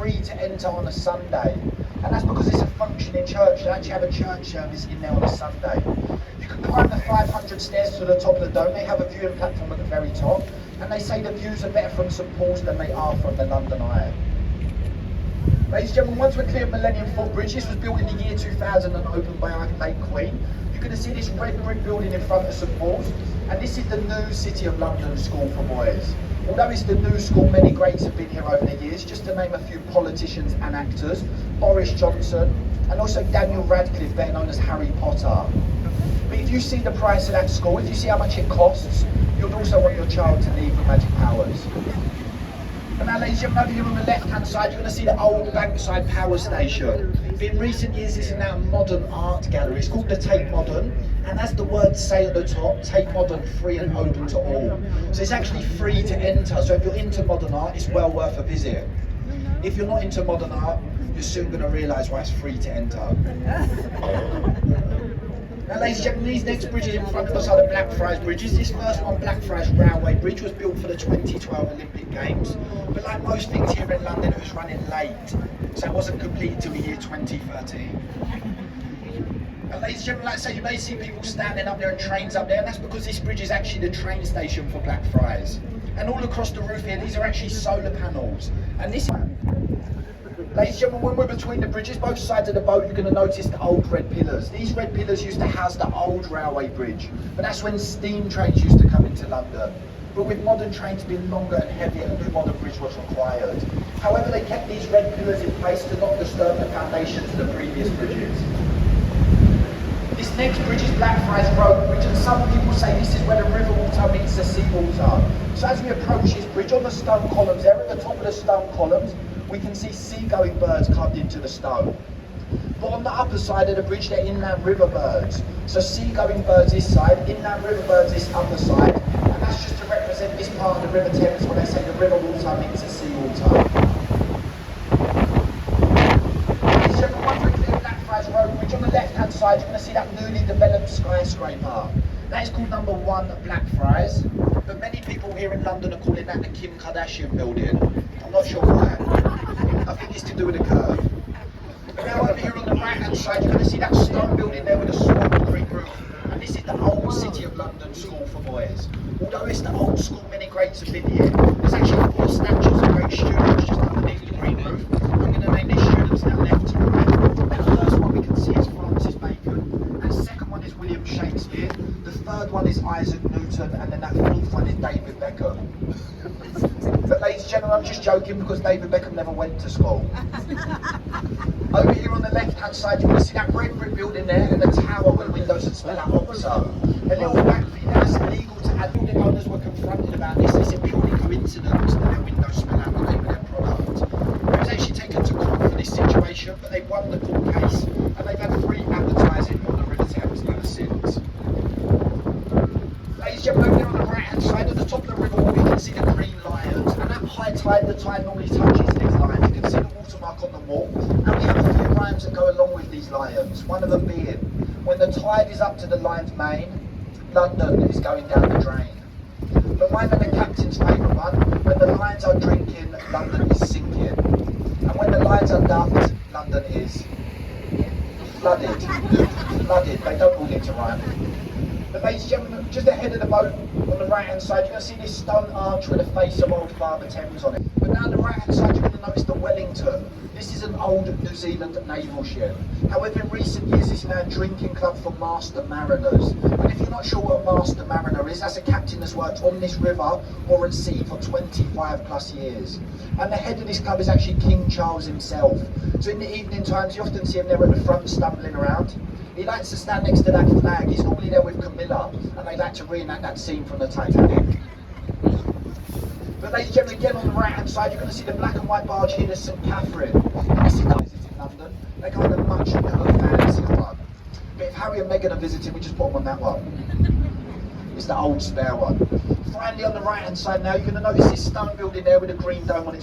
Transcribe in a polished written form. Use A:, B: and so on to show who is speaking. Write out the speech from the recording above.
A: free to enter on a Sunday. And that's because it's a functioning church. They actually have a church service in there on a Sunday. You can climb the 500 stairs to the top of the dome. They have a viewing platform at the very top. And they say the views are better from St Paul's than they are from the London Eye. Ladies and gentlemen, once we're clear of Millennium Footbridge, this was built in the year 2000 and opened by our late Queen. You're going to see this red brick building in front of St Paul's, and this is the new City of London School for Boys. Although it's the new school, many greats have been here over the years, just to name a few politicians and actors: Boris Johnson, and also Daniel Radcliffe, better known as Harry Potter. But if you see the price of that school, if you see how much it costs, you'd also want your child to leave with magic powers. And now, ladies and gentlemen, over here on the left-hand side, you're going to see the old Bankside Power Station. In recent years, this is now a modern art gallery. It's called the Tate Modern, and as the words say at the top, Tate Modern, free and open to all. So it's actually free to enter, so if you're into modern art, it's well worth a visit. If you're not into modern art, you're soon going to realise why it's free to enter. Now, ladies and gentlemen, these next bridges in front of us are the Blackfriars Bridges. This first one, Blackfriars Railway Bridge, was built for the 2012 Olympic Games. But like most things here in London, it was running late, so it wasn't completed till the year 2013. And ladies and gentlemen, like I say, you may see people standing up there and trains up there, and that's because this bridge is actually the train station for Blackfriars. And all across the roof here, these are actually solar panels. And this, ladies and gentlemen, when we're between the bridges, both sides of the boat, you're going to notice the old red pillars. These red pillars used to house the old railway bridge, but that's when steam trains used to come into London. But with modern trains being longer and heavier, a new modern bridge was required. However, they kept these red pillars in place to not disturb the foundations of the previous bridges. This next bridge is Blackfriars Road Bridge, and some people say this is where the river water meets the sea water. So as we approach this bridge, on the stone columns there, at the top of the stone columns, we can see seagoing birds carved into the stone. But on the upper side of the bridge, they're inland river birds. So seagoing birds this side, inland river birds this upper side, and that's just to represent this part of the River Thames when they say the river water meets the sea water. Once we're clear of Blackfriars Road Bridge, on the left-hand side, you're going to see that newly developed skyscraper. That is called number 1 Blackfriars, but many people here in London are calling that the Kim Kardashian building. I'm not sure why. I think it's to do with the curve. Now over here on the right hand side, you're going to see that stone building there with a swamp green roof. And this is the old City of London School for Boys. Although it's the old school, many greats have been here. There's actually 4 statues of great students just underneath the green roof. I'm going to name these students now left to right. And the first one we can see is Francis Bacon. And the second one is William Shakespeare. The third one is Isaac Newton. And then that fourth one is David Beckham. But ladies and gentlemen, I'm just joking because David Beckham never went to school. Over here on the left-hand side, you're going to see that red brick building there and the tower where the windows that spell out Oxo. A little fact for you, that's illegal to add. Building owners were confronted about this. They said purely coincidence that their windows spell out the name of their product. It was actually taken to court for this situation, but they won the court case and they've had free advertising on the River Thames ever since. Ladies and gentlemen, over there on the right-hand side, at the top of the river, we can see the green lions. And at high tide, the tide normally touches these lions. You can see the watermark on the wall. And we have a few rhymes that go along with these lions. One of them being, when the tide is up to the lion's mane, London is going down the drain. But mine and the captain's favourite one, when the lions are drinking, London is sinking. And when the lions are ducked, London is flooded. Flooded, they don't all need to rhyme. But ladies and gentlemen, just ahead of the boat, on the right hand side, you're going to see this stone arch with the face of old Father Thames on it. But now on the right hand side, you're going to notice the Wellington. This is an old New Zealand naval ship. However, in recent years, it's now a drinking club for master mariners. And if you're not sure what a master mariner is, that's a captain that's worked on this river or at sea for 25 plus years. And the head of this club is actually King Charles himself. So in the evening times, you often see him there at the front stumbling around. He likes to stand next to that flag. He's normally there with Camilla, and they like to reenact that scene from the Titanic. But ladies and gentlemen, again on the right hand side, you're going to see the black and white barge here, the St Catherine. And this is not in London. They kind of much of a fancy one. But if Harry and Meghan are visiting, we just put them on that one. It's the old spare one. Finally on the right hand side now, you're going to notice this stone building there with a green dome on it.